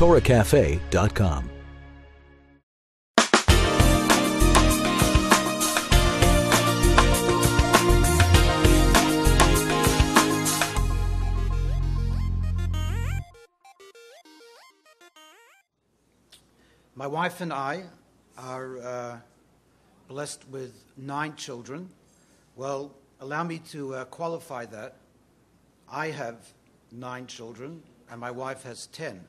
TorahCafe.com. My wife and I are blessed with 9 children. Well, allow me to qualify that. I have 9 children, and my wife has 10.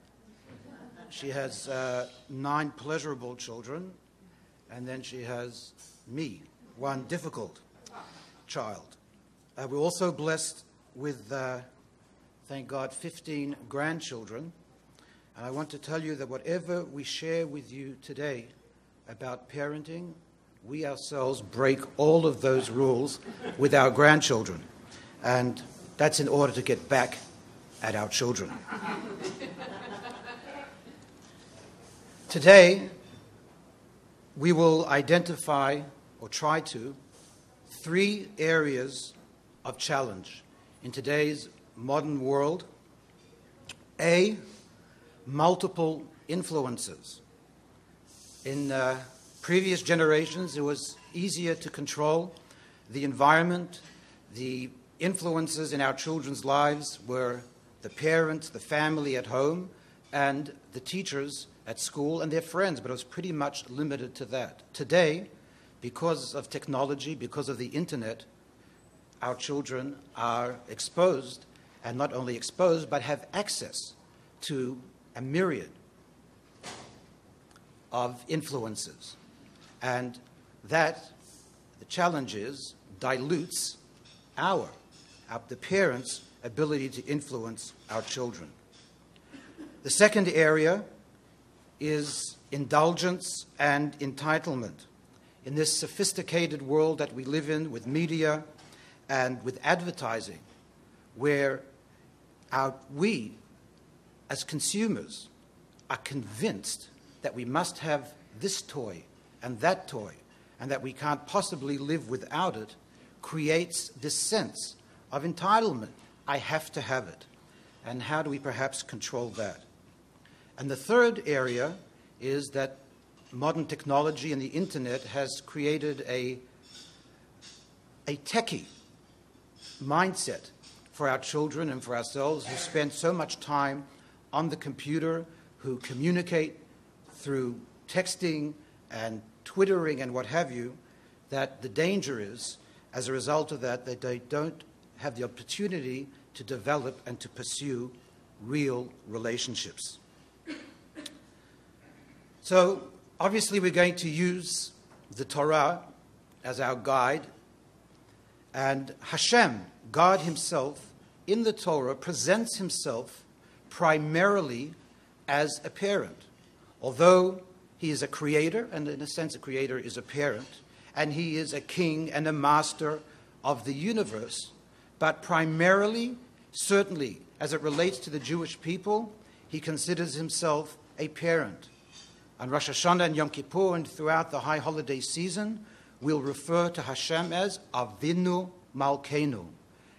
She has 9 pleasurable children, and then she has me, 1 difficult child. We're also blessed with, thank God, 15 grandchildren. And I want to tell you that whatever we share with you today about parenting, we ourselves break all of those rules with our grandchildren. And that's in order to get back at our children. Today, we will identify, or try to, 3 areas of challenge in today's modern world. A, multiple influences. In previous generations, it was easier to control the environment. The influences in our children's lives were the parents, the family at home, and the teachers at school and their friends, but it was pretty much limited to that. Today, because of technology, because of the internet, our children are exposed, and not only exposed, but have access to a myriad of influences. And that, the challenge is, dilutes the parents' ability to influence our children. The second area is indulgence and entitlement. In this sophisticated world that we live in with media and with advertising, where we, as consumers, are convinced that we must have this toy and that toy, and that we can't possibly live without it, creates this sense of entitlement. I have to have it. And how do we perhaps control that? And the third area is that modern technology and the internet has created a techie mindset for our children and for ourselves, who spend so much time on the computer, who communicate through texting and Twittering and what have you, that the danger is, as a result of that they don't have the opportunity to develop and to pursue real relationships. So, obviously we're going to use the Torah as our guide, and Hashem, God himself, in the Torah presents himself primarily as a parent. Although he is a creator, and in a sense a creator is a parent, and he is a king and a master of the universe, but primarily, certainly, as it relates to the Jewish people, he considers himself a parent. On Rosh Hashanah and Yom Kippur and throughout the high holiday season, we'll refer to Hashem as Avinu Malkeinu,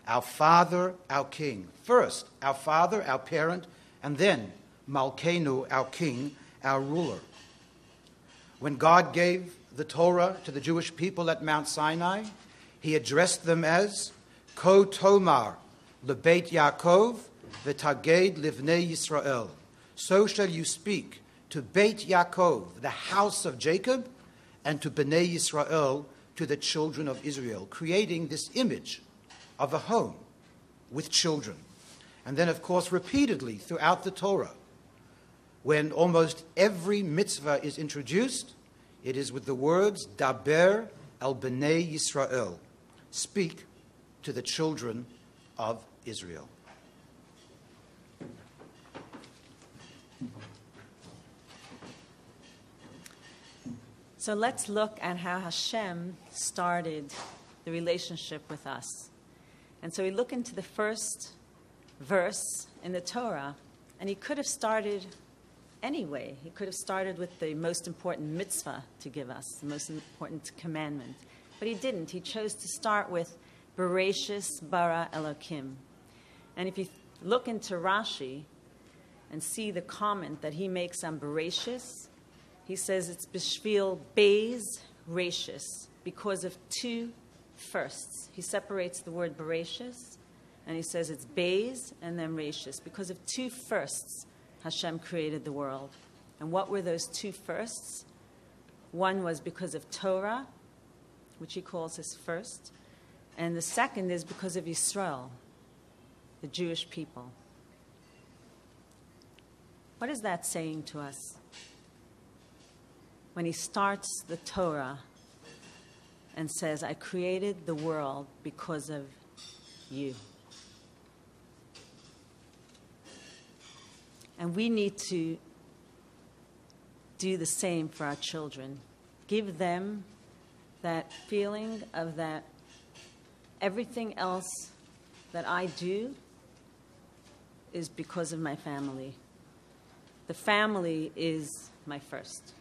our Father, our King. First, our Father, our parent, and then Malkeinu, our King, our ruler. When God gave the Torah to the Jewish people at Mount Sinai, he addressed them as Ko Tomar Lebeit Yaakov v'Taged Livnei Yisrael. So shall you speak to Beit Yaakov, the house of Jacob, and to Bnei Yisrael, to the children of Israel, creating this image of a home with children. And then, of course, repeatedly throughout the Torah, when almost every mitzvah is introduced, it is with the words, Daber el Bnei Yisrael, speak to the children of Israel. So let's look at how Hashem started the relationship with us. And so we look into the first verse in the Torah, and he could have started anyway. He could have started with the most important mitzvah to give us, the most important commandment. But he didn't. He chose to start with Bereshis bara Elokim. And if you look into Rashi, and see the comment that he makes on Bereshis, he says it's Bishvil Beis Rashis, because of two firsts. He separates the word Bereshis, and he says it's Beis and then Rashis. Because of two firsts, Hashem created the world. And what were those two firsts? One was because of Torah, which he calls his first, and the second is because of Yisrael, the Jewish people. What is that saying to us? When he starts the Torah and says, I created the world because of you. And we need to do the same for our children. Give them that feeling of that everything else that I do is because of my family. The family is my first.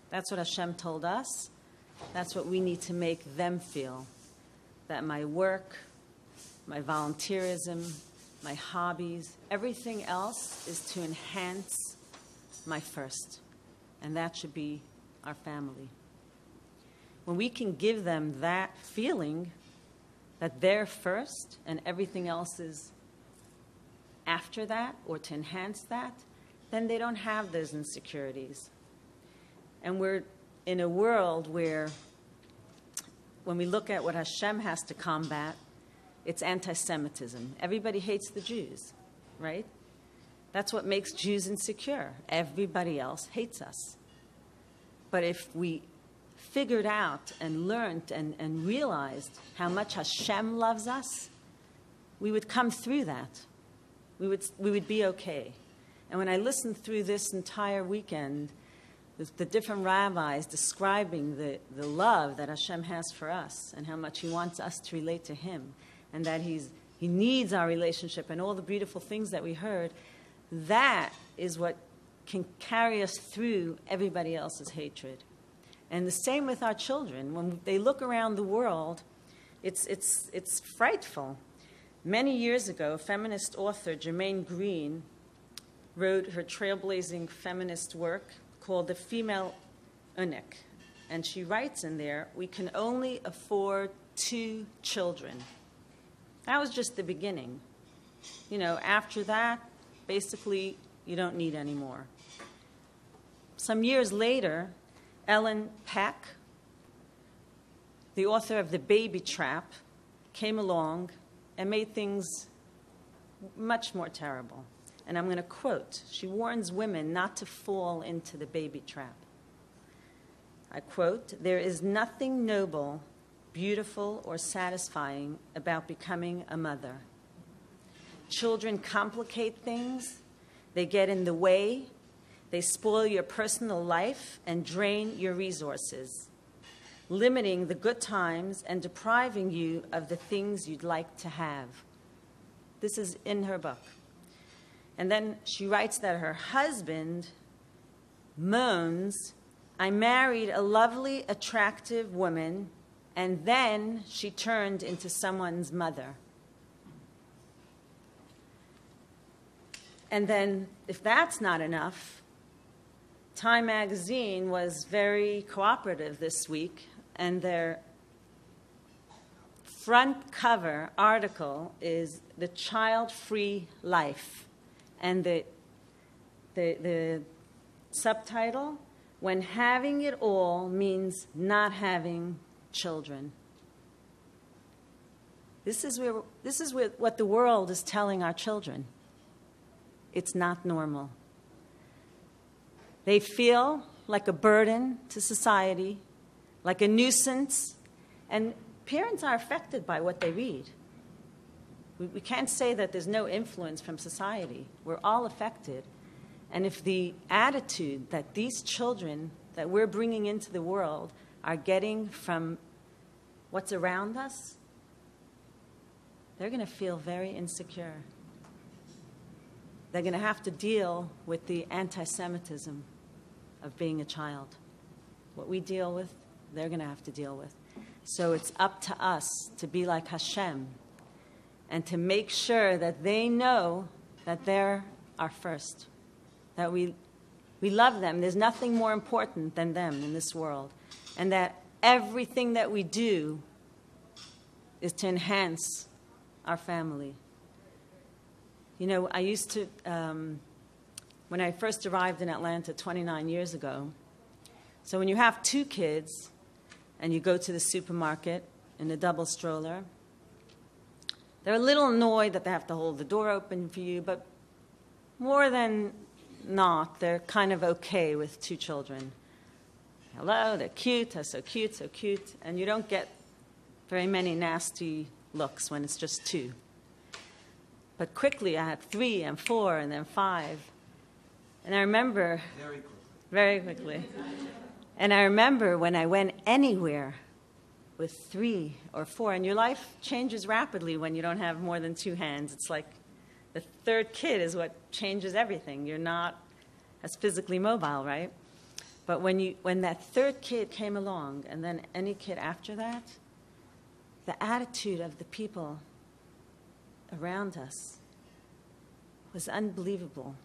That's what Hashem told us. That's what we need to make them feel. That my work, my volunteerism, my hobbies, everything else is to enhance my first. And that should be our family. When we can give them that feeling that they're first and everything else is after that or to enhance that, then they don't have those insecurities. And we're in a world where when we look at what Hashem has to combat, it's anti-Semitism. Everybody hates the Jews, right? That's what makes Jews insecure. Everybody else hates us. But if we figured out and learned and realized how much Hashem loves us, we would come through that. We would be okay. And when I listened through this entire weekend, the different rabbis describing the love that Hashem has for us and how much he wants us to relate to him and that he needs our relationship and all the beautiful things that we heard, that is what can carry us through everybody else's hatred. And the same with our children. When they look around the world, it's frightful. Many years ago, a feminist author, Germaine Greene, wrote her trailblazing feminist work called The Female Eunuch. And she writes in there, we can only afford 2 children. That was just the beginning. You know, after that, basically, you don't need any more. Some years later, Ellen Peck, the author of The Baby Trap, came along and made things much more terrible. And I'm going to quote. She warns women not to fall into the baby trap. I quote, "There is nothing noble, beautiful, or satisfying about becoming a mother. Children complicate things. They get in the way. They spoil your personal life and drain your resources, limiting the good times and depriving you of the things you'd like to have." This is in her book. And then she writes that her husband moans, "I married a lovely, attractive woman, and then she turned into someone's mother." And then, if that's not enough, Time magazine was very cooperative this week, and their front cover article is "The Child-Free Life." And the subtitle, "When Having It All Means Not Having Children." This is what the world is telling our children. It's not normal. They feel like a burden to society, like a nuisance, and parents are affected by what they read. We can't say that there's no influence from society. We're all affected. And if the attitude that these children that we're bringing into the world are getting from what's around us, they're going to feel very insecure. They're going to have to deal with the anti-Semitism of being a child. What we deal with, they're going to have to deal with. So it's up to us to be like Hashem and to make sure that they know that they're our first. that we love them. There's nothing more important than them in this world. And that everything that we do is to enhance our family. You know, I used to, when I first arrived in Atlanta 29 years ago, so when you have 2 kids and you go to the supermarket in a double stroller, they're a little annoyed that they have to hold the door open for you, but more than not, they're kind of okay with 2 children. Hello, they're cute, they're so cute, so cute. And you don't get very many nasty looks when it's just 2. But quickly I had 3 and 4 and then 5. And I remember... Very quickly. And I remember when I went anywhere with 3 or 4, and your life changes rapidly when you don't have more than 2 hands. It's like the 3rd kid is what changes everything. You're not as physically mobile, right? But when that 3rd kid came along, and then any kid after that, the attitude of the people around us was unbelievable.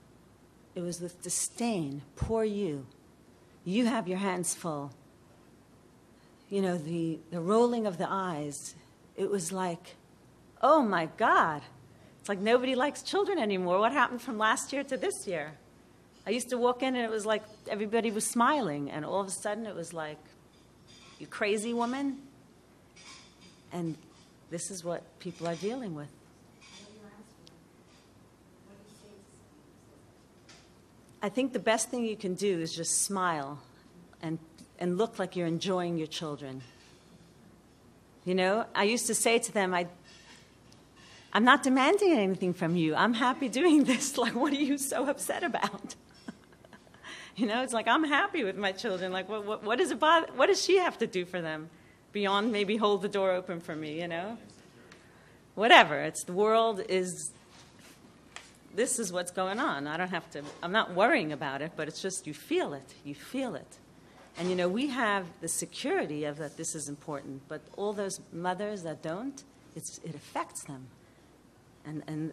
It was with disdain. Poor you. You have your hands full. You know, the rolling of the eyes, it was like, oh my God. It's like nobody likes children anymore. What happened from last year to this year? I used to walk in and it was like everybody was smiling, and all of a sudden it was like, you crazy woman? And this is what people are dealing with. I think the best thing you can do is just smile and look like you're enjoying your children. You know, I used to say to them, I'm not demanding anything from you. I'm happy doing this. Like, what are you so upset about? You know, it's like, I'm happy with my children. Like, what does it bother? What does she have to do for them beyond maybe hold the door open for me, you know? Whatever. It's the world is... This is what's going on. I'm not worrying about it, but it's just you feel it. You feel it. And, you know, we have the security of that this is important, but all those mothers that don't, it affects them. And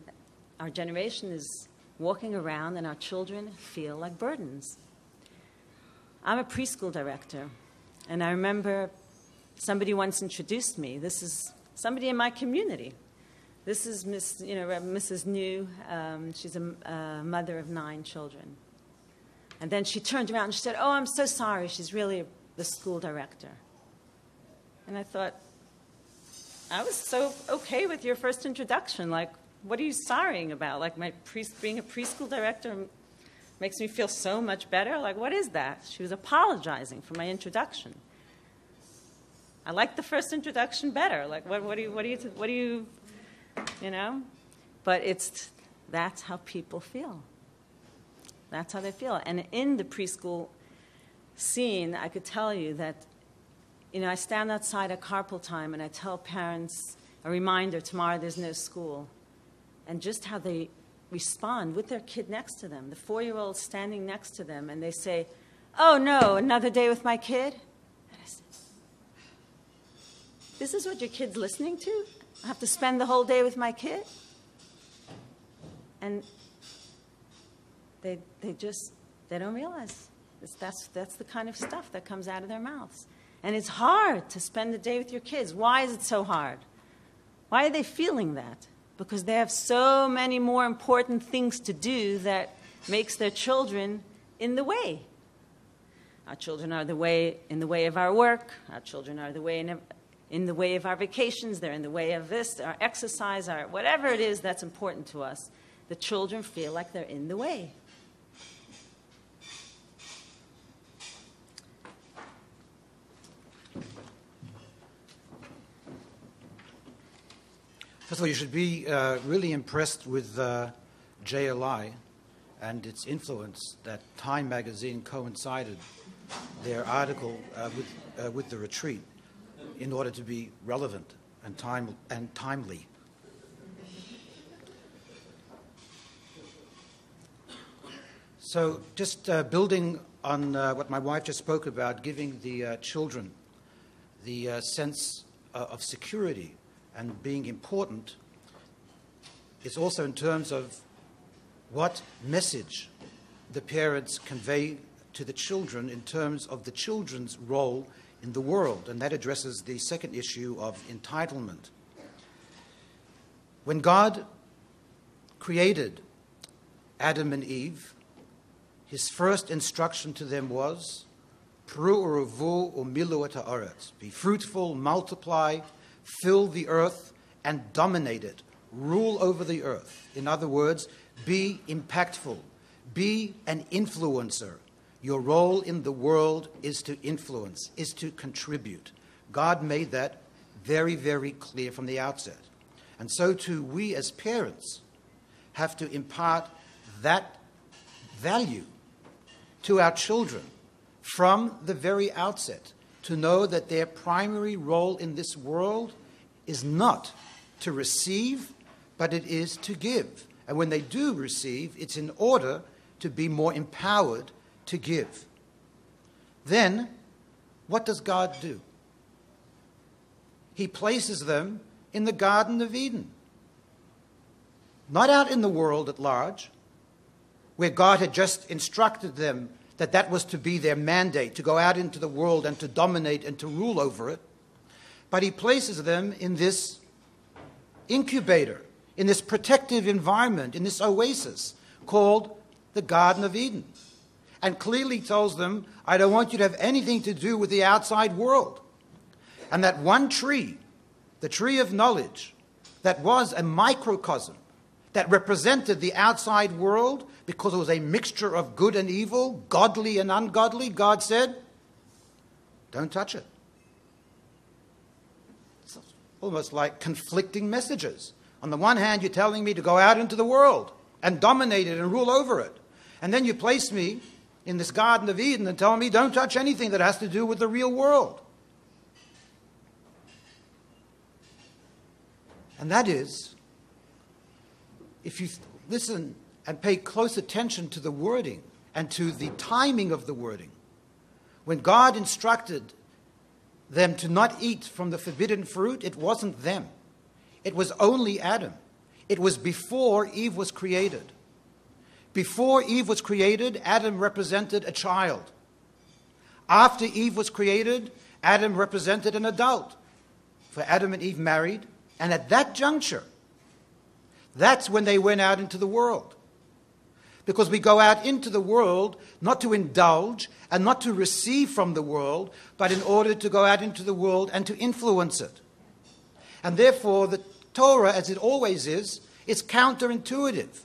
our generation is walking around and our children feel like burdens. I'm a preschool director, and I remember somebody once introduced me. This is somebody in my community. This is Mrs. New. She's a mother of 9 children. And then she turned around and she said, oh, I'm so sorry. She's really the school director. And I thought, I was so okay with your first introduction. Like, what are you sorrying about? Like, being a preschool director makes me feel so much better. Like, what is that? She was apologizing for my introduction. I like the first introduction better. Like, what do you, you know? But that's how people feel. That's how they feel. And in the preschool scene, I could tell you that, you know, I stand outside at carpool time and I tell parents a reminder, tomorrow there's no school. And just how they respond with their kid next to them, the 4-year-old standing next to them, and they say, oh no, another day with my kid? And I said, this is what your kid's listening to? I have to spend the whole day with my kid? And they don't realize that's the kind of stuff that comes out of their mouths. And it's hard to spend the day with your kids. Why is it so hard? Why are they feeling that? Because they have so many more important things to do that makes their children in the way. Our children are in the way of our work. Our children are in the way of our vacations. They're in the way of this, our exercise, our whatever it is that's important to us. The children feel like they're in the way. First of all, you should be really impressed with JLI and its influence that Time magazine coincided their article with the retreat in order to be relevant and timely. So just building on what my wife just spoke about, giving the children the sense of security and being important, is also in terms of what message the parents convey to the children in terms of the children's role in the world. And that addresses the second issue of entitlement. When God created Adam and Eve, his first instruction to them was, Pru uruvu umilu et haaretz. Be fruitful, multiply, fill the earth, and dominate it. Rule over the earth. In other words, be impactful. Be an influencer. Your role in the world is to influence, is to contribute. God made that very, very clear from the outset. And so too, we as parents have to impart that value to our children from the very outset, to know that their primary role in this world is not to receive, but it is to give. And when they do receive, it's in order to be more empowered to give. Then, what does God do? He places them in the Garden of Eden. Not out in the world at large, where God had just instructed them that that was to be their mandate, to go out into the world and to dominate and to rule over it. But he places them in this incubator, in this protective environment, in this oasis called the Garden of Eden. And clearly tells them, I don't want you to have anything to do with the outside world. And that one tree, the tree of knowledge, that was a microcosm, that represented the outside world because it was a mixture of good and evil, godly and ungodly, God said, don't touch it. It's almost like conflicting messages. On the one hand, you're telling me to go out into the world and dominate it and rule over it. And then you place me in this Garden of Eden and tell me don't touch anything that has to do with the real world. And that is, if you listen and pay close attention to the wording and to the timing of the wording, when God instructed them to not eat from the forbidden fruit, it wasn't them. It was only Adam. It was before Eve was created. Before Eve was created, Adam represented a child. After Eve was created, Adam represented an adult. For Adam and Eve married, and at that juncture, that's when they went out into the world. Because we go out into the world not to indulge and not to receive from the world, but in order to go out into the world and to influence it. And therefore, the Torah, as it always is counterintuitive.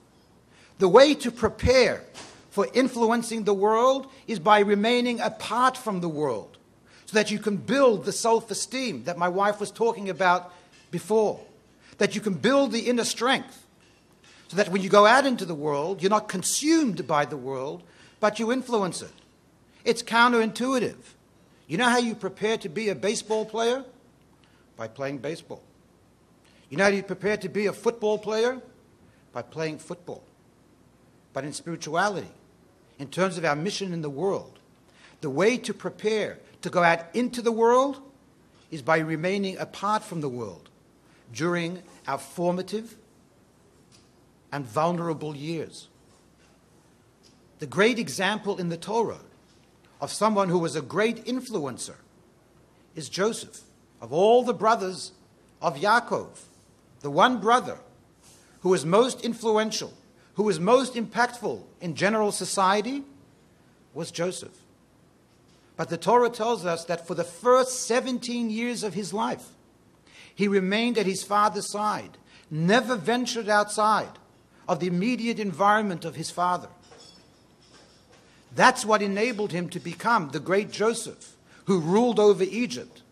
The way to prepare for influencing the world is by remaining apart from the world, so that you can build the self-esteem that my wife was talking about before, that you can build the inner strength, so that when you go out into the world, you're not consumed by the world, but you influence it. It's counterintuitive. You know how you prepare to be a baseball player? By playing baseball. You know how you prepare to be a football player? By playing football. But in spirituality, in terms of our mission in the world, the way to prepare to go out into the world is by remaining apart from the world during our formative and vulnerable years. The great example in the Torah of someone who was a great influencer is Joseph. Of all the brothers of Yaakov, the one brother who was most influential, who was most impactful in general society, was Joseph. But the Torah tells us that for the first 17 years of his life, he remained at his father's side, never ventured outside of the immediate environment of his father. That's what enabled him to become the great Joseph, who ruled over Egypt,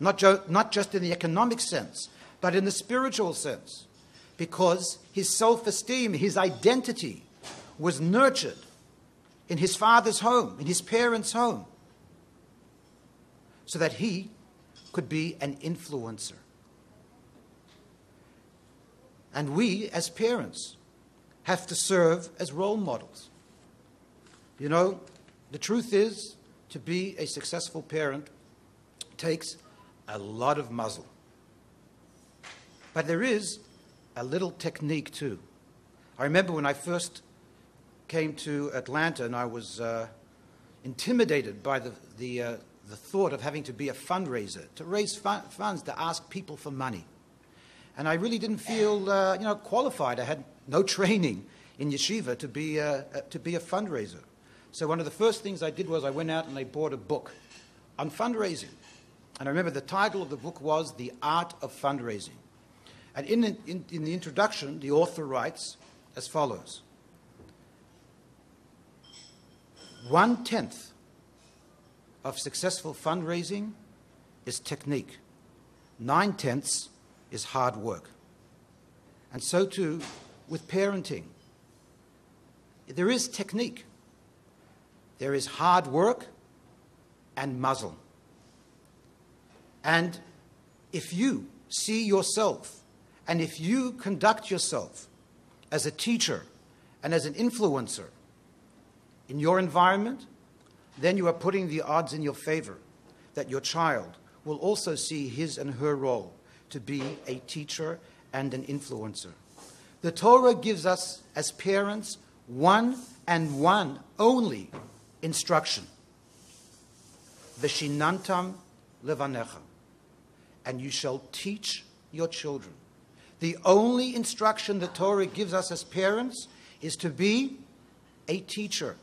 not just in the economic sense, but in the spiritual sense, because his self-esteem, his identity was nurtured in his father's home, in his parents' home, so that he could be an influencer. And we, as parents, have to serve as role models. You know, the truth is, to be a successful parent takes a lot of muzzle. But there is a little technique too. I remember when I first came to Atlanta, and I was intimidated by the thought of having to be a fundraiser, to raise funds, to ask people for money. And I really didn't feel qualified. I had no training in yeshiva to be a fundraiser. So one of the first things I did was I went out and I bought a book on fundraising. And I remember the title of the book was The Art of Fundraising. And in the introduction, the author writes as follows: 1/10 of successful fundraising is technique. 9/10 is hard work. And so too with parenting. There is technique. There is hard work and muzzle. And if you see yourself and if you conduct yourself as a teacher and as an influencer in your environment, then you are putting the odds in your favor that your child will also see his and her role to be a teacher and an influencer. The Torah gives us, as parents, one and one only instruction. V'shinantam levanecha. And you shall teach your children. The only instruction the Torah gives us as parents is to be a teacher,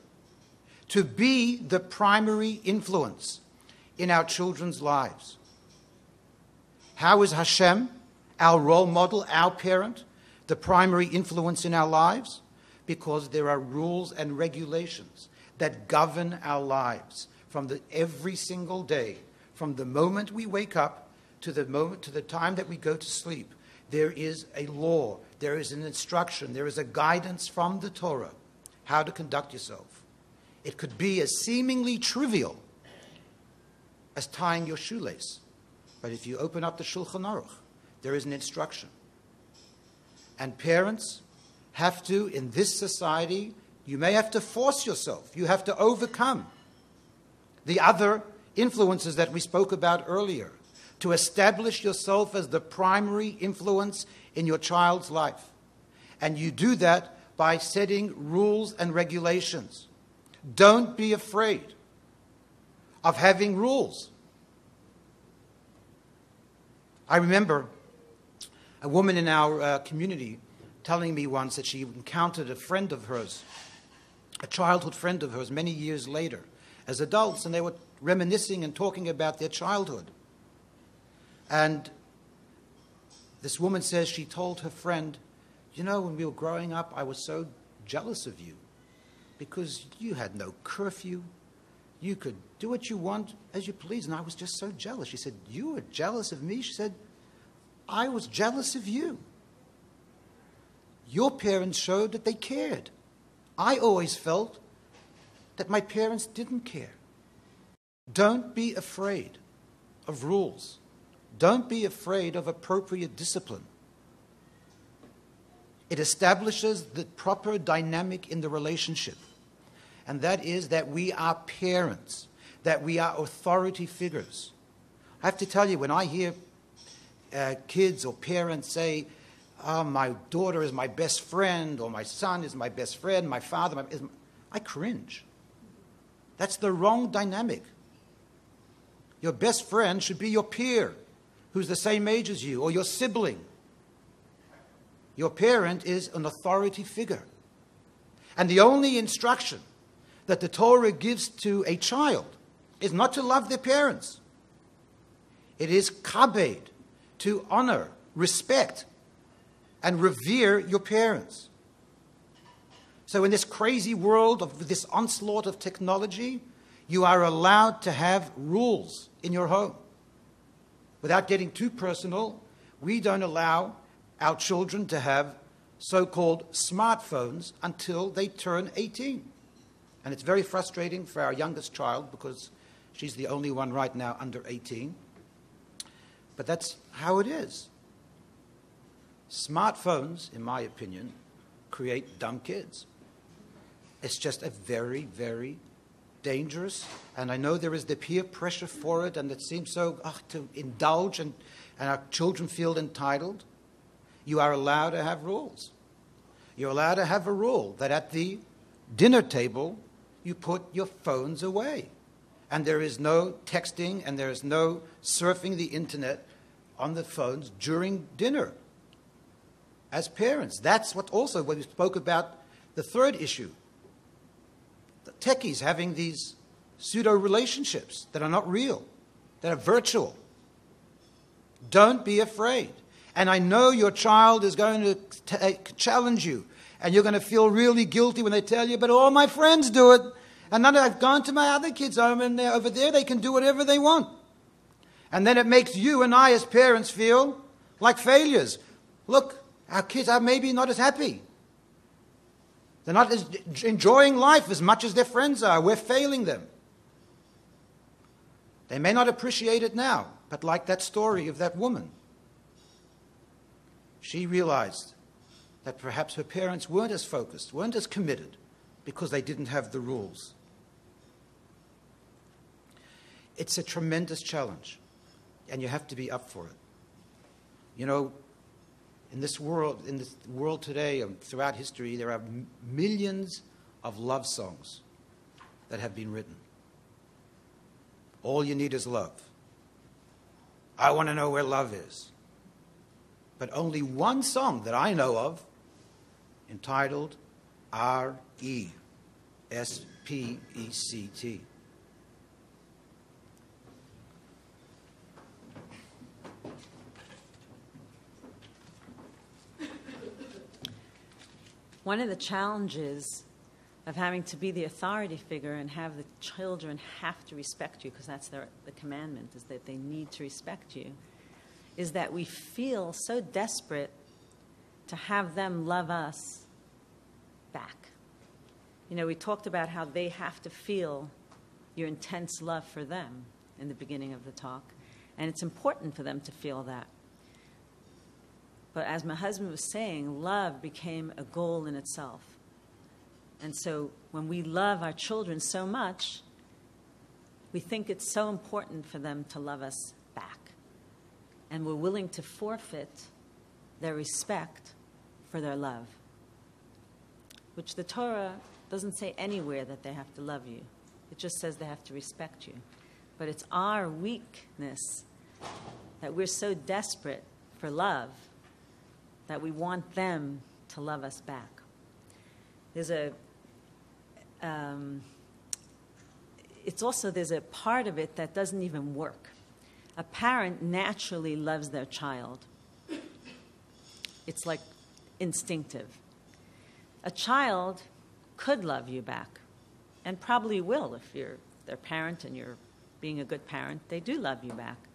to be the primary influence in our children's lives. How is Hashem, our role model, our parent, the primary influence in our lives? Because there are rules and regulations that govern our lives from every single day, from the moment we wake up to the time that we go to sleep. There is a law, there is an instruction, there is a guidance from the Torah how to conduct yourself. It could be as seemingly trivial as tying your shoelace. But if you open up the Shulchan Aruch, there is an instruction. And parents have to, in this society, you may have to force yourself. You have to overcome the other influences that we spoke about earlier to establish yourself as the primary influence in your child's life. And you do that by setting rules and regulations. Don't be afraid of having rules. I remember a woman in our community telling me once that she encountered a friend of hers, a childhood friend of hers, many years later, as adults, and they were reminiscing and talking about their childhood. And this woman says she told her friend, you know, when we were growing up, I was so jealous of you because you had no curfew. You could do what you want as you please, and I was just so jealous. She said, you were jealous of me? She said, I was jealous of you. Your parents showed that they cared. I always felt that my parents didn't care. Don't be afraid of rules. Don't be afraid of appropriate discipline. It establishes the proper dynamic in the relationship. And that is that we are parents, that we are authority figures. I have to tell you, when I hear kids or parents say, oh, my daughter is my best friend, or my son is my best friend, my father, I cringe. That's the wrong dynamic. Your best friend should be your peer, who's the same age as you, or your sibling. Your parent is an authority figure. And the only instruction that the Torah gives to a child is not to love their parents. It is kabed, to honor, respect, and revere your parents. So in this crazy world of this onslaught of technology, you are allowed to have rules in your home. Without getting too personal, we don't allow our children to have so-called smartphones until they turn 18. And it's very frustrating for our youngest child because she's the only one right now under 18. But that's how it is. Smartphones, in my opinion, create dumb kids. It's just a very, very dangerous, and I know there is the peer pressure for it, and it seems so to indulge, and our children feel entitled. You are allowed to have rules. You're allowed to have a rule that at the dinner table, you put your phones away. And there is no texting and there is no surfing the internet on the phones during dinner. As parents, that's what also when we spoke about the third issue. The techies having these pseudo-relationships that are not real, that are virtual. Don't be afraid. And I know your child is going to challenge you, and you're going to feel really guilty when they tell you, but all my friends do it, and then I've gone to my other kids' home, and they're over there, they can do whatever they want. And then it makes you and I as parents feel like failures. Look, our kids are maybe not as happy. They're not as enjoying life as much as their friends are. We're failing them. They may not appreciate it now, but like that story of that woman, she realized that perhaps her parents weren't as focused, weren't as committed, because they didn't have the rules. It's a tremendous challenge, and you have to be up for it. You know, in this world today, throughout history, there are millions of love songs that have been written. All you need is love. I want to know where love is. But only one song that I know of, entitled R-E-S-P-E-C-T. One of the challenges of having to be the authority figure and have the children have to respect you, because that's the commandment, is that they need to respect you, is that we feel so desperate to have them love us back. You know, we talked about how they have to feel your intense love for them in the beginning of the talk, and it's important for them to feel that. But as my husband was saying, love became a goal in itself. And so when we love our children so much, we think it's so important for them to love us back. And we're willing to forfeit their respect for their love, which the Torah doesn't say anywhere that they have to love you. It just says they have to respect you. But it's our weakness that we're so desperate for love that we want them to love us back. There's a part of it that doesn't even work. A parent naturally loves their child. It's like instinctive. A child could love you back, and probably will if you're their parent and you're being a good parent. They do love you back.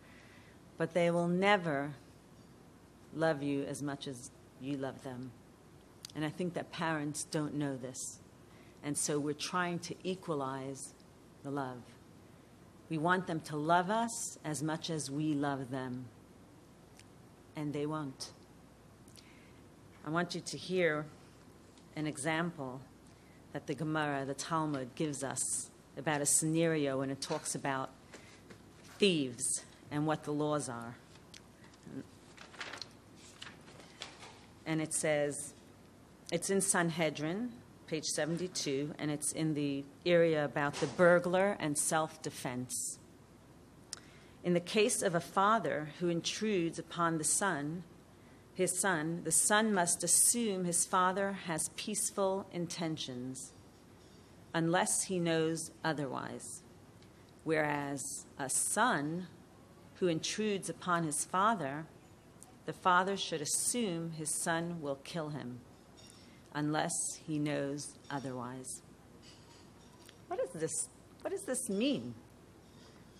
But they will never love you as much as you love them. And I think that parents don't know this. And so we're trying to equalize the love. We want them to love us as much as we love them. And they won't. I want you to hear an example that the Gemara, the Talmud, gives us about a scenario when it talks about thieves and what the laws are. And it says, it's in Sanhedrin, page 72, and it's in the area about the burglar and self-defense. In the case of a father who intrudes upon his son, the son must assume his father has peaceful intentions, unless he knows otherwise. Whereas a son who intrudes upon his father, the father should assume his son will kill him, unless he knows otherwise. What is this? What does this mean?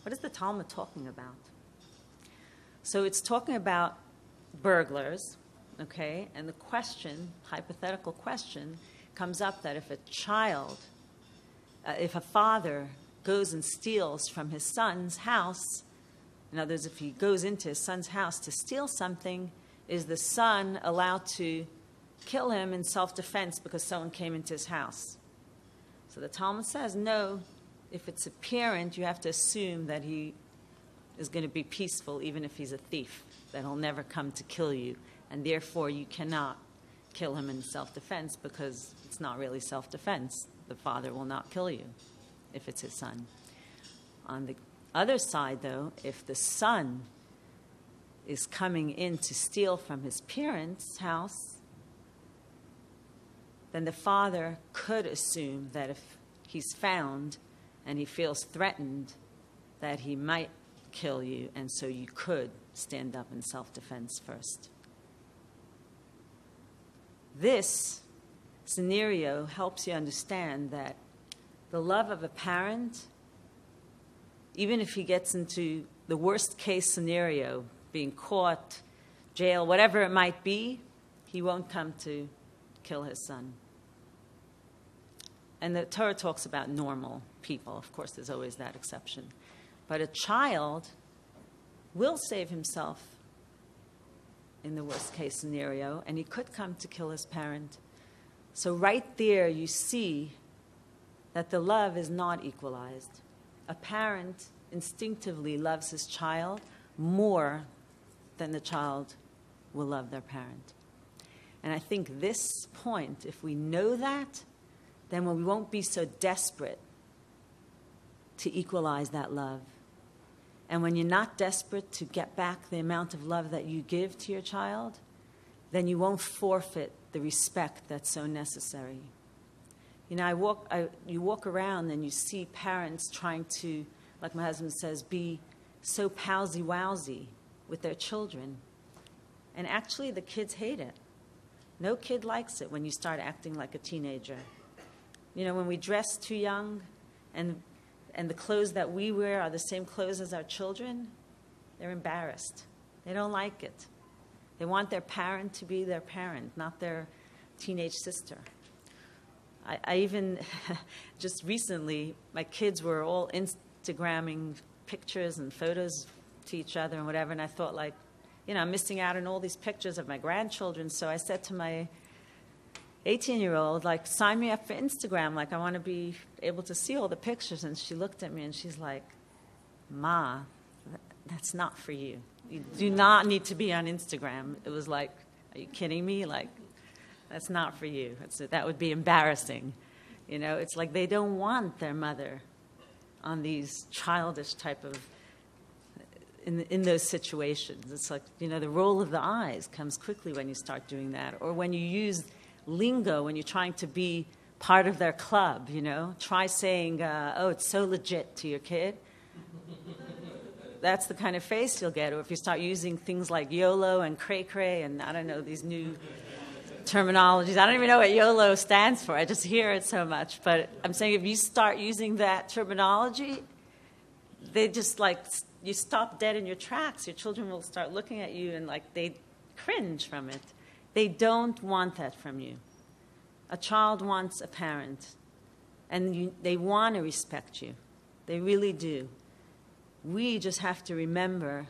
What is the Talmud talking about? So it's talking about burglars, okay? And the question, hypothetical question, comes up that if a child, if a father goes and steals from his son's house, in other words, if he goes into his son's house to steal something, is the son allowed to kill him in self-defense because someone came into his house? So the Talmud says, no, if it's a parent, you have to assume that he is going to be peaceful even if he's a thief, that he'll never come to kill you, and therefore you cannot kill him in self-defense because it's not really self-defense. the father will not kill you if it's his son. On the other side, though, if the son is coming in to steal from his parents' house, then the father could assume that if he's found and he feels threatened, that he might kill you, and so you could stand up in self-defense first. This scenario helps you understand that the love of a parent, even if he gets into the worst case scenario, being caught, jail, whatever it might be, he won't come to kill his son. And the Torah talks about normal people. Of course, there's always that exception. But a child will save himself in the worst case scenario, and he could come to kill his parent. So right there you see that the love is not equalized. A parent instinctively loves his child more than the child will love their parent. And I think this point, if we know that, then we won't be so desperate to equalize that love. And when you're not desperate to get back the amount of love that you give to your child, then you won't forfeit the respect that's so necessary. You know, you walk around and you see parents trying to, like my husband says, be so palsy-wowsy with their children. And actually, the kids hate it. No kid likes it when you start acting like a teenager. You know, when we dress too young and the clothes that we wear are the same clothes as our children, they're embarrassed. They don't like it. They want their parent to be their parent, not their teenage sister. I even, just recently, my kids were all Instagramming pictures and photos to each other and whatever, and I thought, like, you know, I'm missing out on all these pictures of my grandchildren, so I said to my 18-year-old, like, sign me up for Instagram. Like, I want to be able to see all the pictures. And she looked at me and she's like, Ma, that's not for you. You do not need to be on Instagram. It was like, are you kidding me? Like, that's not for you. That would be embarrassing. You know, it's like they don't want their mother on these childish type of, in those situations. It's like, you know, the roll of the eyes comes quickly when you start doing that. Or when you use lingo when you're trying to be part of their club, you know. Try saying, oh, it's so legit to your kid. That's the kind of face you'll get. Or if you start using things like YOLO and cray-cray and, I don't know, these new terminologies. I don't even know what YOLO stands for. I just hear it so much. But I'm saying if you start using that terminology, they just, like, you stop dead in your tracks. Your children will start looking at you and, like, they cringe from it. They don't want that from you. A child wants a parent, and they want to respect you. They really do. We just have to remember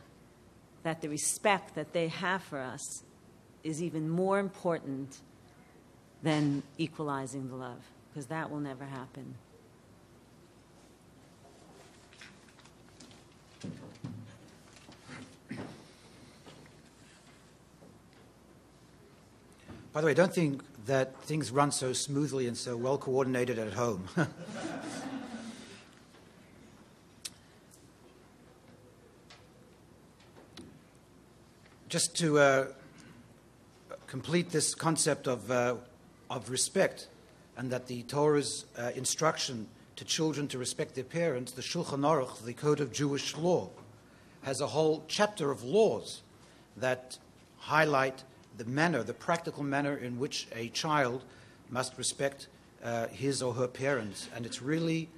that the respect that they have for us is even more important than equalizing the love, because that will never happen. By the way, don't think that things run so smoothly and so well coordinated at home. Just to complete this concept of respect, and that the Torah's instruction to children to respect their parents, the Shulchan Aruch, the Code of Jewish Law, has a whole chapter of laws that highlight the manner, the practical manner in which a child must respect his or her parents. And it's really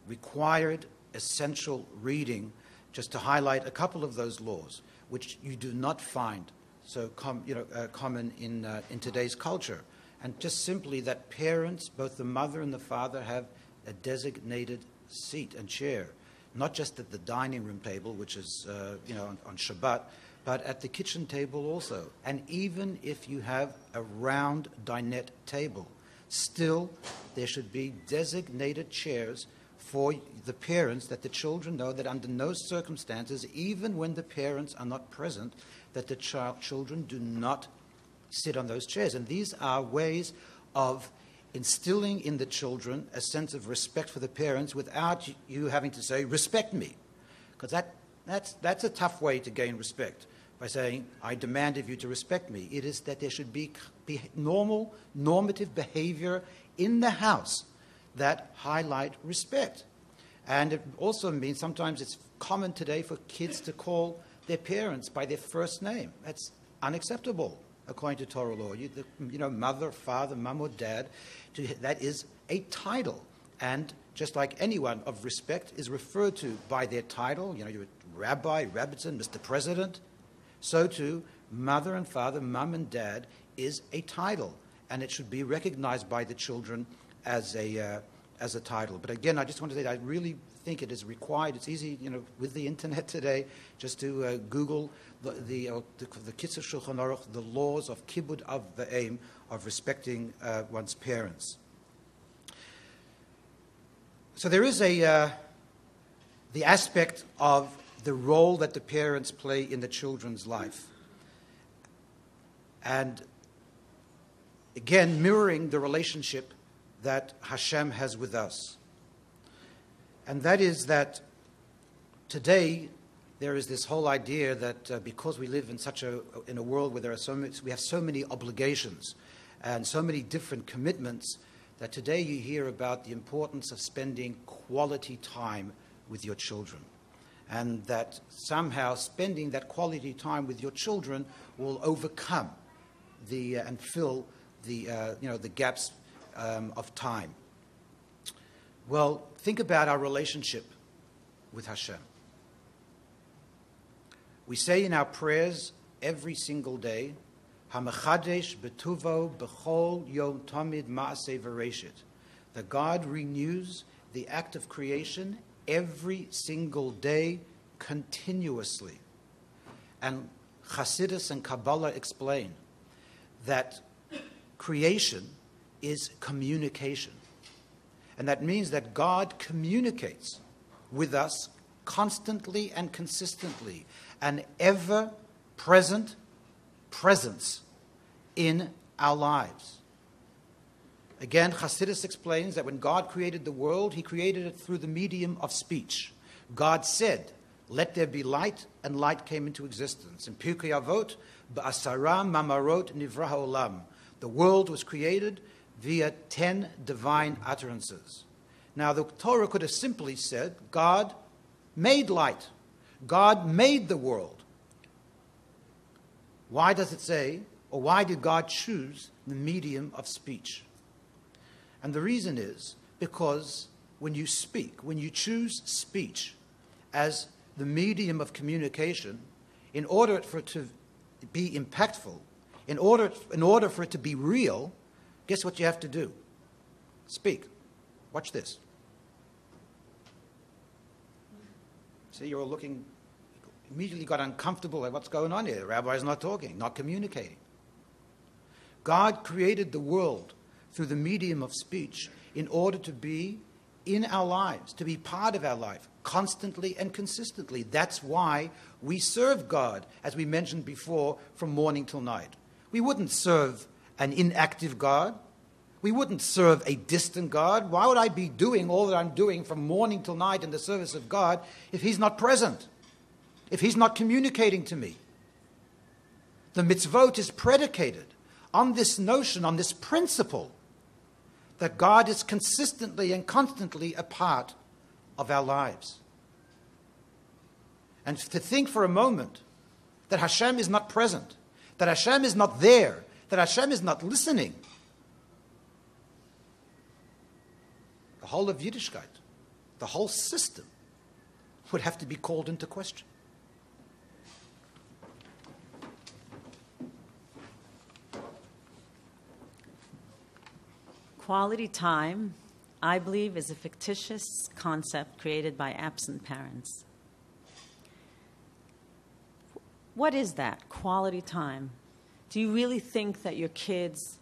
required, essential reading just to highlight a couple of those laws, which you do not find so common in today's culture. And just simply that parents, both the mother and the father, have a designated seat and chair, not just at the dining room table, which is on Shabbat, but at the kitchen table also. And even if you have a round dinette table, still there should be designated chairs for the parents, that the children know that under no circumstances, even when the parents are not present, that the children do not sit on those chairs. And these are ways of instilling in the children a sense of respect for the parents without you having to say, respect me. Because that's a tough way to gain respect, by saying, I demand of you to respect me. It is that there should be normative behavior in the house that highlight respect. And it also means sometimes it's common today for kids to call their parents by their first name. That's unacceptable according to Torah law. Mother, father, mum or dad, that is a title. And just like anyone of respect is referred to by their title, you're Rabbi, Rabbitzin, Mr. President, so too mother and father, mum and dad is a title. And it should be recognized by the children as a title. But again, I just want to say that I really think it is required. It's easy, with the internet today, just to Google the Kitzur Shulchan Aruch, the laws of Kibud of the aim of respecting one's parents. So there is the aspect of the role that the parents play in the children's life. And again, mirroring the relationship that Hashem has with us. And that is that today there is this whole idea that because we live in a world where we have so many obligations and so many different commitments, that today you hear about the importance of spending quality time with your children. And that somehow spending that quality time with your children will overcome and fill the gaps of time. Well, think about our relationship with Hashem. We say in our prayers every single day, HaMechadesh betuvo b'chol yom tamid ma'aseh v'reshit. That God renews the act of creation every single day, continuously. And Chassidus and Kabbalah explain that creation is communication. And that means that God communicates with us constantly and consistently, an ever-present presence in our lives. Again, Chassidus explains that when God created the world, he created it through the medium of speech. God said, let there be light, and light came into existence. In Pirkei Avot, ba'asara mamarot nivra ha'olam. The world was created via 10 divine utterances. Now, the Torah could have simply said, God made light. God made the world. Why does it say, or why did God choose the medium of speech? And the reason is because when you speak, when you choose speech as the medium of communication, in order for it to be impactful, in order for it to be real, guess what you have to do? Speak. Watch this. See, you're all looking, immediately got uncomfortable at what's going on here. The rabbi's not talking, not communicating. God created the world through the medium of speech in order to be in our lives, to be part of our life, constantly and consistently. That's why we serve God, as we mentioned before, from morning till night. We wouldn't serve an inactive God. We wouldn't serve a distant God. Why would I be doing all that I'm doing from morning till night in the service of God if he's not present, if he's not communicating to me? The mitzvot is predicated on this notion, on this principle, that God is consistently and constantly a part of our lives. And to think for a moment that Hashem is not present, that Hashem is not there, that Hashem is not listening, the whole of Yiddishkeit, the whole system, would have to be called into question. Quality time, I believe, is a fictitious concept created by absent parents. What is that, quality time? Do you really think that your kids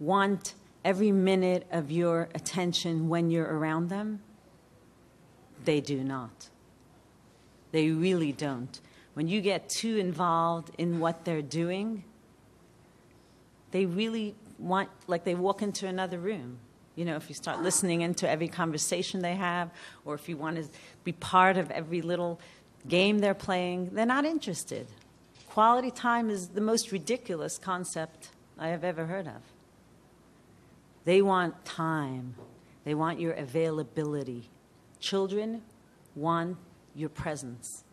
want every minute of your attention when you're around them? They do not. They really don't. When you get too involved in what they're doing, they really like they walk into another room. You know, if you start listening into every conversation they have, or if you want to be part of every little game they're playing, they're not interested. Quality time is the most ridiculous concept I have ever heard of. They want time. They want your availability. Children want your presence.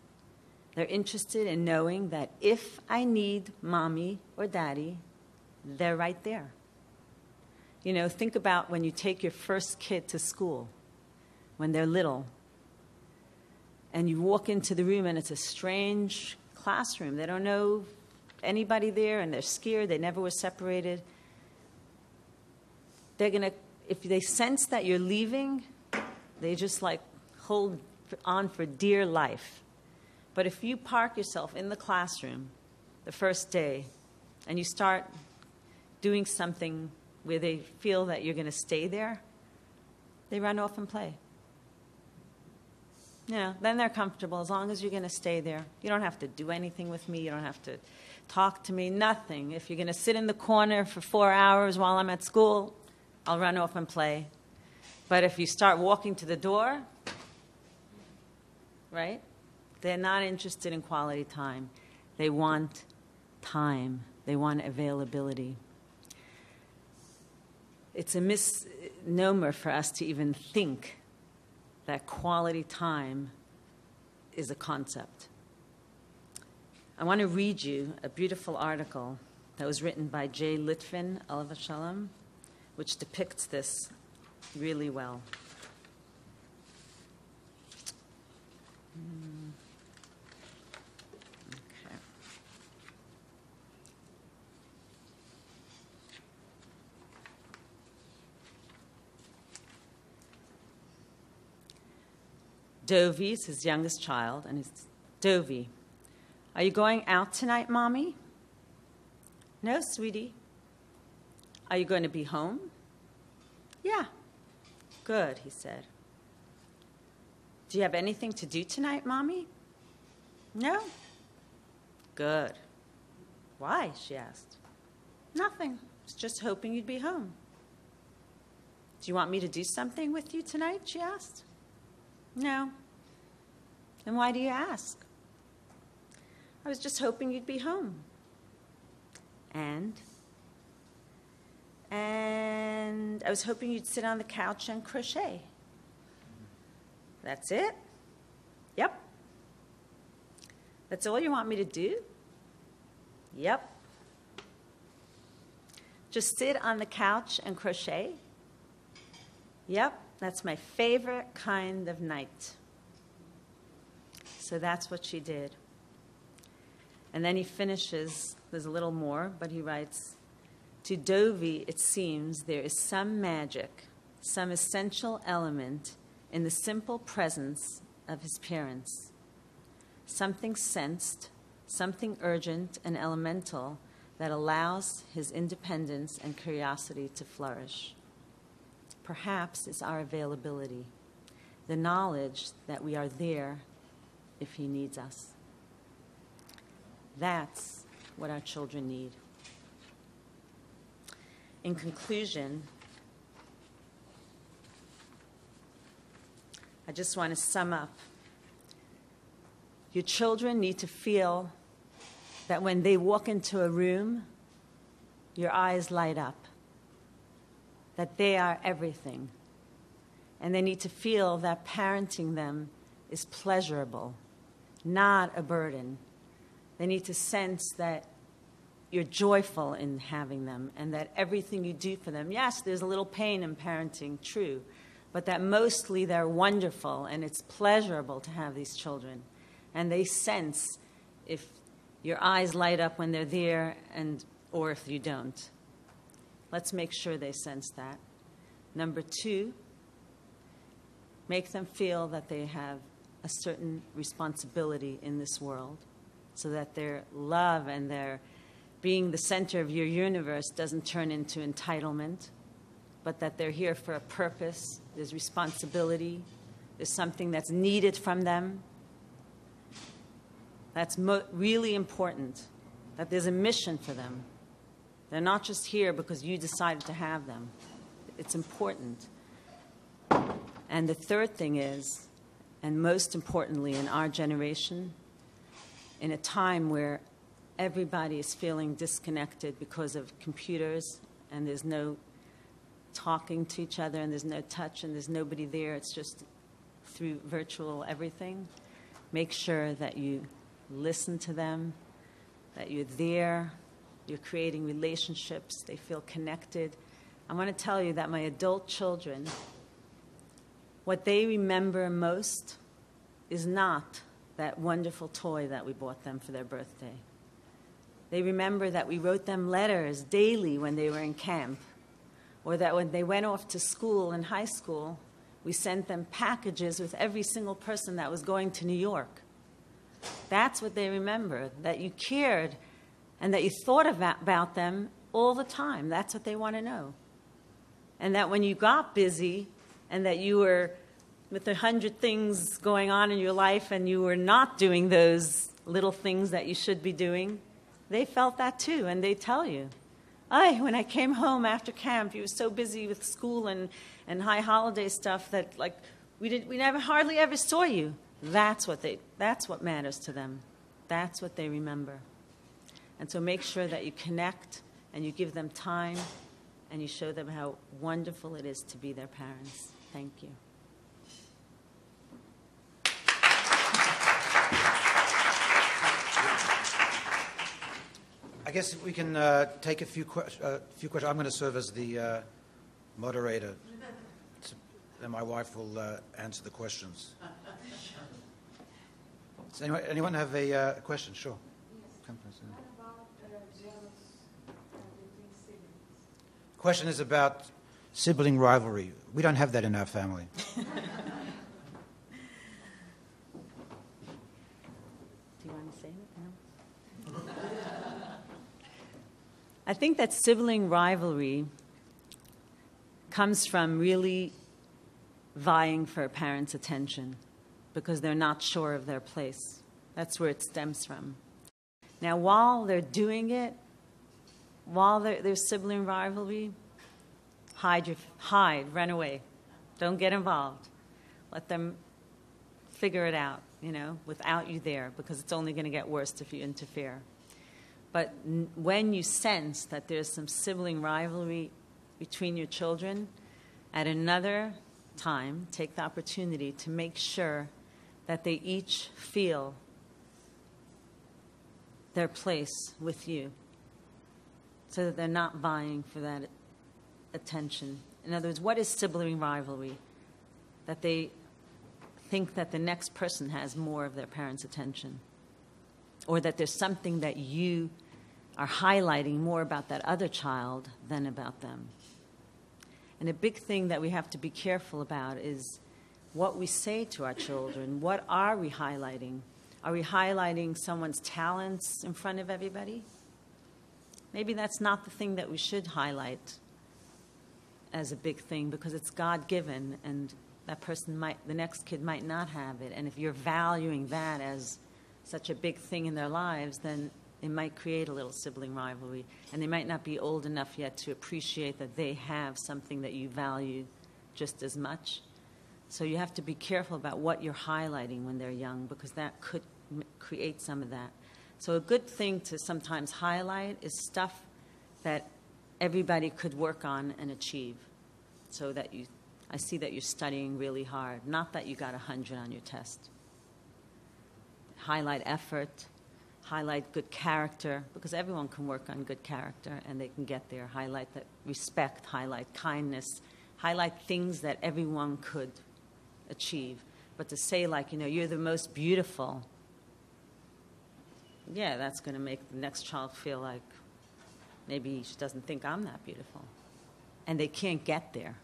They're interested in knowing that if I need mommy or daddy, they're right there. You know, think about when you take your first kid to school, when they're little, and you walk into the room and it's a strange classroom. They don't know anybody there and they're scared. They never were separated. They're going to, if they sense that you're leaving, they just like hold on for dear life. But if you park yourself in the classroom the first day and you start doing something where they feel that you're going to stay there, they run off and play. You know, then they're comfortable as long as you're going to stay there. You don't have to do anything with me. You don't have to talk to me, nothing. If you're going to sit in the corner for 4 hours while I'm at school, I'll run off and play. But if you start walking to the door, right, they're not interested in quality time. They want time. They want availability. It's a misnomer for us to even think that quality time is a concept. I want to read you a beautiful article that was written by J. Litvin, Alav Shalom, which depicts this really well. Okay. Dovey is his youngest child, and he's, Dovey, are you going out tonight, Mommy? No, sweetie. Are you going to be home? Yeah. Good, he said. Do you have anything to do tonight, Mommy? No. Good. Why? She asked. Nothing. I was just hoping you'd be home. Do you want me to do something with you tonight? She asked. No. Then why do you ask? I was just hoping you'd be home. And I was hoping you'd sit on the couch and crochet. That's it? Yep. That's all you want me to do? Yep. Just sit on the couch and crochet? Yep, that's my favorite kind of night. So that's what she did. And then he finishes, there's a little more, but he writes, to Dovey, it seems there is some magic, some essential element in the simple presence of his parents. Something sensed, something urgent and elemental that allows his independence and curiosity to flourish. Perhaps it's our availability, the knowledge that we are there if he needs us. That's what our children need. In conclusion, I just want to sum up. Your children need to feel that when they walk into a room, your eyes light up, that they are everything. And they need to feel that parenting them is pleasurable, not a burden. They need to sense that you're joyful in having them and that everything you do for them, yes, there's a little pain in parenting, true, but that mostly they're wonderful and it's pleasurable to have these children. And they sense if your eyes light up when they're there or if you don't. Let's make sure they sense that. Number 2, make them feel that they have a certain responsibility in this world so that their love and their being the center of your universe doesn't turn into entitlement, but that they're here for a purpose. There's responsibility. There's something that's needed from them. That's really important, that there's a mission for them. They're not just here because you decided to have them. It's important. And the third thing is, and most importantly in our generation, in a time where everybody is feeling disconnected because of computers and there's no talking to each other and there's no touch and there's nobody there, it's just through virtual everything, make sure that you listen to them, that you're there, you're creating relationships, they feel connected. I want to tell you that my adult children, what they remember most is not that wonderful toy that we bought them for their birthday. They remember that we wrote them letters daily when they were in camp, or that when they went off to school in high school, we sent them packages with every single person that was going to New York. That's what they remember, that you cared and that you thought about them all the time. That's what they want to know. And that when you got busy and that you were with 100 things going on in your life and you were not doing those little things that you should be doing, they felt that too, and they tell you. When I came home after camp, you were so busy with school and high holiday stuff that we never hardly ever saw you. That's what matters to them. That's what they remember. And so make sure that you connect and you give them time and you show them how wonderful it is to be their parents. Thank you. I guess we can take a few questions. I'm going to serve as the moderator, and my wife will answer the questions. Does anyone have a question? Sure. Come, What about jealous between siblings? question is about sibling rivalry. We don't have that in our family. Do you want to say it? No? I think that sibling rivalry comes from really vying for a parent's attention because they're not sure of their place. That's where it stems from. Now, while they're doing it, while there's sibling rivalry, hide, run away. Don't get involved. Let them figure it out, without you there, because it's only going to get worse if you interfere. But when you sense that there's some sibling rivalry between your children, at another time, take the opportunity to make sure that they each feel their place with you so that they're not vying for that attention. In other words, what is sibling rivalry? That they think that the next person has more of their parents' attention, or that there's something that you are highlighting more about that other child than about them. And a big thing that we have to be careful about is what we say to our children. What are we highlighting? Are we highlighting someone's talents in front of everybody? Maybe that's not the thing that we should highlight as a big thing, because it's God-given, and that person the next kid might not have it. And if you're valuing that as such a big thing in their lives, then it might create a little sibling rivalry, and they might not be old enough yet to appreciate that they have something that you value just as much. So you have to be careful about what you're highlighting when they're young, because that could create some of that. So a good thing to sometimes highlight is stuff that everybody could work on and achieve, so that I see that you're studying really hard, not that you got 100 on your test. Highlight effort, highlight good character, because everyone can work on good character and they can get there. Highlight that respect, highlight kindness, highlight things that everyone could achieve. But to say you're the most beautiful, yeah, that's going to make the next child feel like maybe she doesn't think I'm that beautiful. And they can't get there.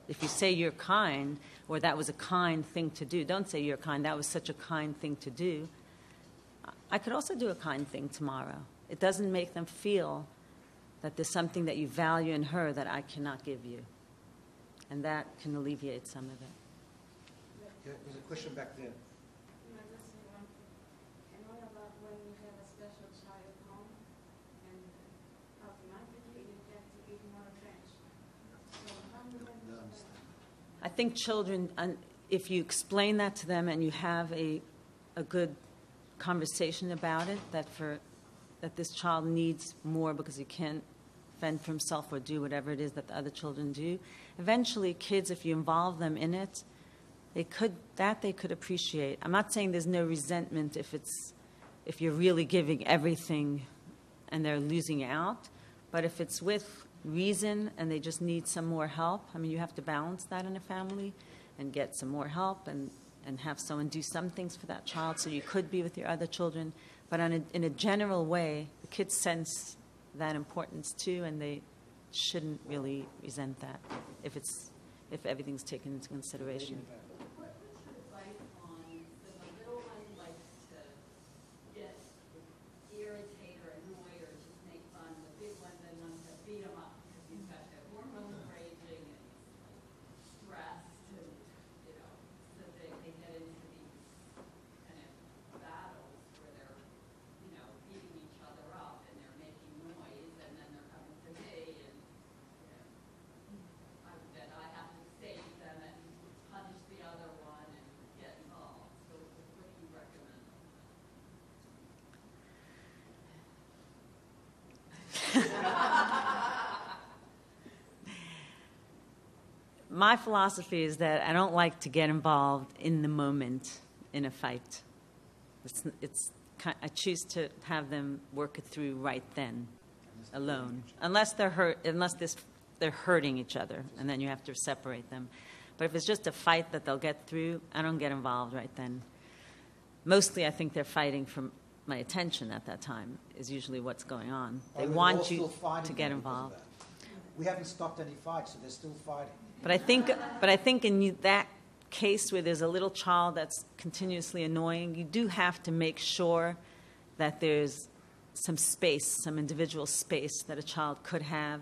If you say you're kind, or that was a kind thing to do, don't say you're kind, that was such a kind thing to do. I could also do a kind thing tomorrow. It doesn't make them feel that there's something that you value in her that I cannot give you. And that can alleviate some of it. Yeah, there's a question back there. I just say one thing. And what about when you have a special child home and automatically I think children, if you explain that to them and you have a good conversation about it, that this child needs more because he can't fend for himself or do whatever it is that the other children do, eventually kids, if you involve them in it, they could appreciate. I'm not saying there's no resentment if you're really giving everything and they're losing out, but if it's with reason and they just need some more help, I mean, you have to balance that in a family and get some more help and have someone do some things for that child so you could be with your other children. But in a general way, the kids sense that importance too, and they shouldn't really resent that if everything's taken into consideration. What's your advice on the little one likes to get irritate or annoy or just make fun? The big one then wants to beat him up because he's got the hormones raging and he's stressed and, so they get into these kind of battles where they're, beating each other up and they're making noise and then they're coming to me and, then I have to save them and punish the other one and get involved. So what do you recommend? My philosophy is that I don't like to get involved in the moment in a fight. I choose to have them work it through right then, alone, unless they're hurting each other, and then you have to separate them. But if it's just a fight that they'll get through, I don't get involved right then. Mostly, I think they're fighting for my attention at that time. Is usually what's going on. They want you to get involved. We haven't stopped any fights, so they're still fighting. But I think in that case where there's a little child that's continuously annoying, you do have to make sure that there's some space, some individual space that a child could have,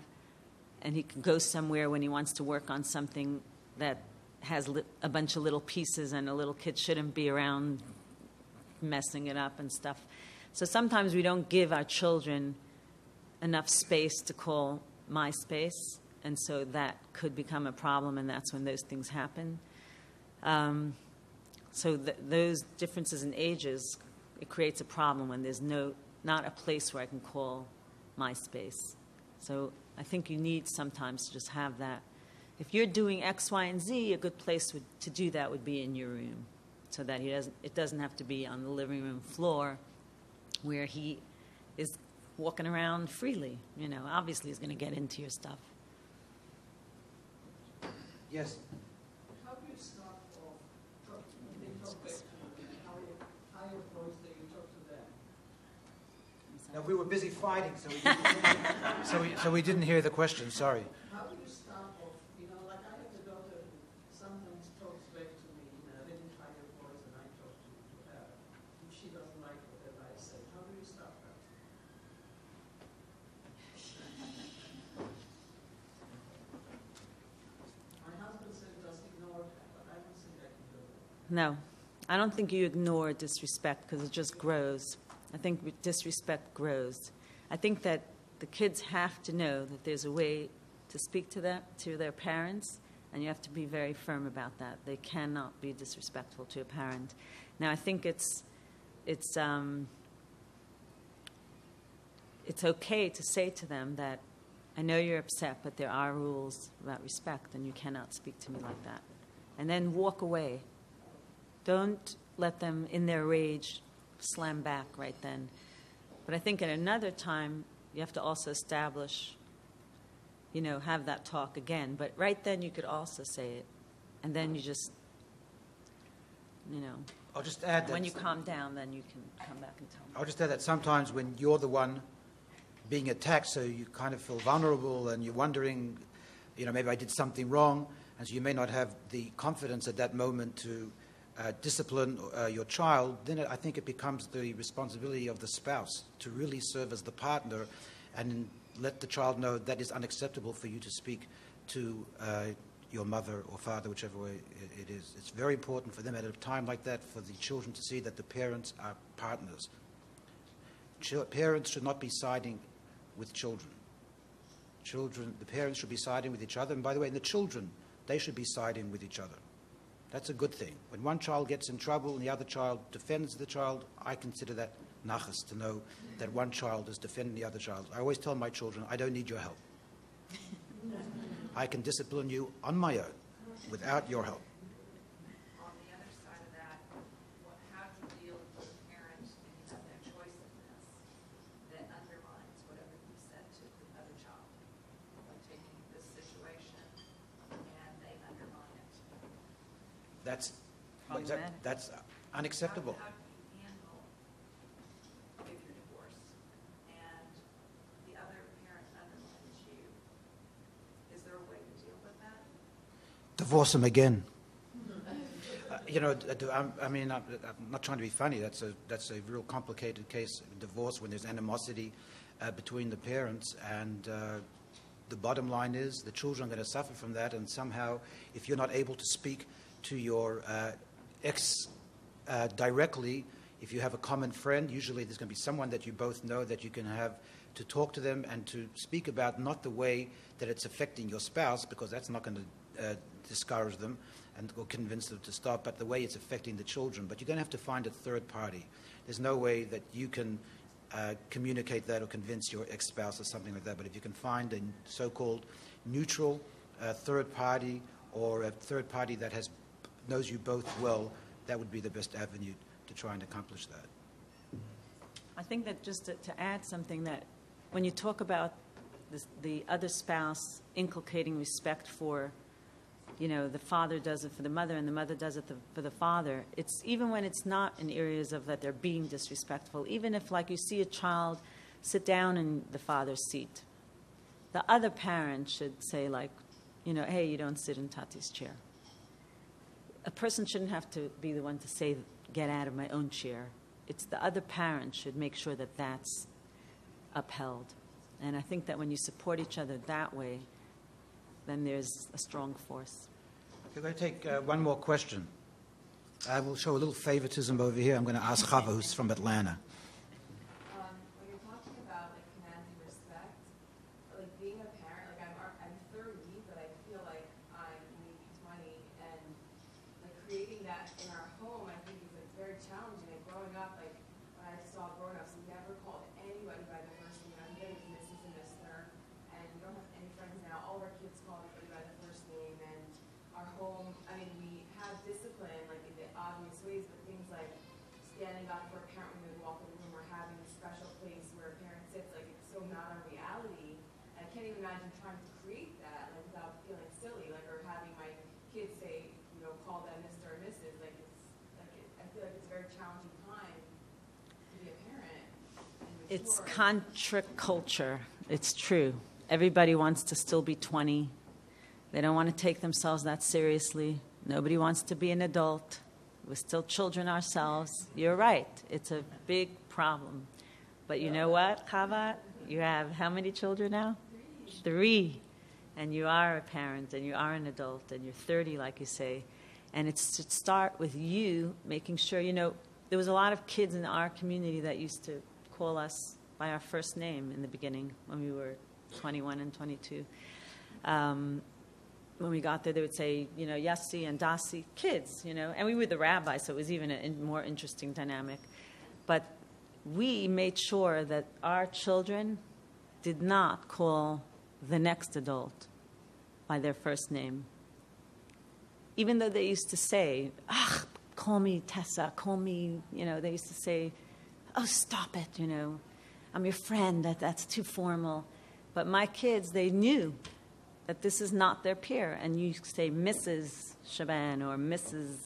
and he can go somewhere when he wants to work on something that has a bunch of little pieces and a little kid shouldn't be around messing it up and stuff. So sometimes we don't give our children enough space to call my space, and so that could become a problem, and that's when those things happen. So those differences in ages, it creates a problem when there's not a place where I can call my space. So I think you need sometimes to just have that. If you're doing X, Y, and Z, a good place to do that would be in your room, so that it doesn't have to be on the living room floor where he is walking around freely. Obviously he's going to get into your stuff. Yes. How do you start off talking? They talk back to you. How you approach that you talk to them? No, we were busy fighting, so we didn't hear the question. Sorry. How do you start off? Like I have a daughter who sometimes talks back to me in a really higher voice than I talk to her. If she doesn't like whatever I say, how do you stop her? My husband said just ignore her, but I don't think I can do it. No, I don't think you ignore disrespect because it just grows. I think disrespect grows. I think that the kids have to know that there's a way to speak to their parents, and you have to be very firm about that. They cannot be disrespectful to a parent. Now, I think it's okay to say to them that I know you're upset, but there are rules about respect, and you cannot speak to me like that. And then walk away. Don't let them, in their rage, slam back right then. But I think at another time, you have to also establish, have that talk again. But right then, you could also say it. And then you just, I'll just add that when you calm down, then you can come back and tell me. I'll just add that sometimes when you're the one being attacked, so you kind of feel vulnerable and you're wondering, maybe I did something wrong, and so you may not have the confidence at that moment to discipline your child, then I think it becomes the responsibility of the spouse to really serve as the partner and let the child know that is unacceptable for you to speak to your mother or father, whichever way it is. It's very important for them at a time like that for the children to see that the parents are partners. Parents should not be siding with children. The parents should be siding with each other. And by the way, the children, they should be siding with each other. That's a good thing. When one child gets in trouble and the other child defends the child, I consider that nachas, to know that one child is defending the other child. I always tell my children, I don't need your help. I can discipline you on my own without your help. On the other side of that, how do you deal with a parent and you have no choice in this that undermines whatever you said to the other child? Like taking this situation and they undermine it. That's Problematic. that's unacceptable. How do you handle if you're divorced and the other parent undermines you? Is there a way to deal with that? Divorce them again. I'm not trying to be funny. That's a real complicated case of divorce when there's animosity between the parents, and the bottom line is the children are going to suffer from that. And somehow, if you're not able to speak to your ex directly, if you have a common friend, usually there's going to be someone that you both know that you can have to talk to them and to speak about, not the way that it's affecting your spouse, because that's not going to discourage them and or convince them to stop, but the way it's affecting the children. But you're going to have to find a third party. There's no way that you can communicate that or convince your ex-spouse or something like that. But if you can find a so-called neutral third party, or a third party that knows you both well, that would be the best avenue to try and accomplish that. I think that just to add something, that when you talk about the other spouse inculcating respect for, the father does it for the mother and the mother does it for the father, it's even when it's not in areas of that they're being disrespectful, even if like you see a child sit down in the father's seat, the other parent should say like, hey, you don't sit in Tati's chair. A person shouldn't have to be the one to say, get out of my own chair. It's the other parent should make sure that that's upheld. And I think that when you support each other that way, then there's a strong force. We're going to take one more question. I will show a little favoritism over here. I'm going to ask Chava, who's from Atlanta. When you're talking about commanding respect, being a parent, I'm 30, but I feel like I'm maybe 20, and creating that in our home, I think is very challenging. Growing up, when I saw grown-ups, we never called anybody by their first name. I'm getting Mrs. and Mr., and we don't have any friends now. All of our kids call everybody by their first name, and our home, we have discipline in the obvious ways, but things like standing up for a parent when they walk in the room, or having a special place where a parent sits, it's so not our reality. And I can't even imagine trying to create that without feeling silly, or having my kids say, call them Mr. or Mrs. I feel like it's a very challenging time to be a parent. It's contra-culture. It's true. Everybody wants to still be 20. They don't want to take themselves that seriously. Nobody wants to be an adult. We're still children ourselves. You're right. It's a big problem. But you know what, Chava? You have how many children now? 3. And you are a parent, and you are an adult, and you're 30, like you say. And it's to start with you making sure, there was a lot of kids in our community that used to call us by our first name in the beginning when we were 21 and 22. When we got there, they would say, Yossi and Dassie, kids, and we were the rabbi, so it was even a more interesting dynamic. But we made sure that our children did not call the next adult by their first name. Even though they used to say, call me Tessa, call me, they used to say, oh, stop it, I'm your friend, that's too formal. But my kids, they knew that this is not their peer. And you say Mrs. Shaban or Mrs.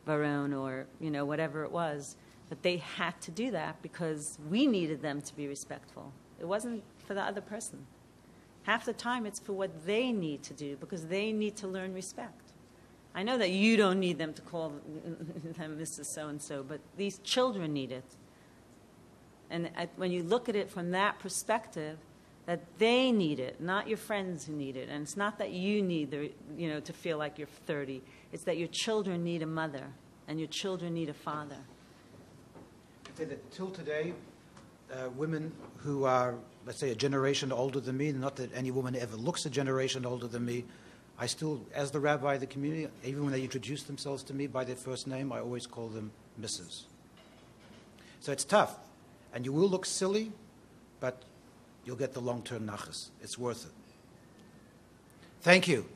Varone or, whatever it was. But they had to do that because we needed them to be respectful. It wasn't for the other person. Half the time it's for what they need to do because they need to learn respect. I know that you don't need them to call them Mrs. So-and-so, but these children need it. And when you look at it from that perspective, that they need it, not your friends who need it. And it's not that you need to feel like you're 30. It's that your children need a mother and your children need a father. I say that till today, women who are, let's say, a generation older than me, not that any woman ever looks a generation older than me, I still, as the rabbi of the community, even when they introduce themselves to me by their first name, I always call them Mrs. So it's tough. And you will look silly, but you'll get the long-term nachas. It's worth it. Thank you.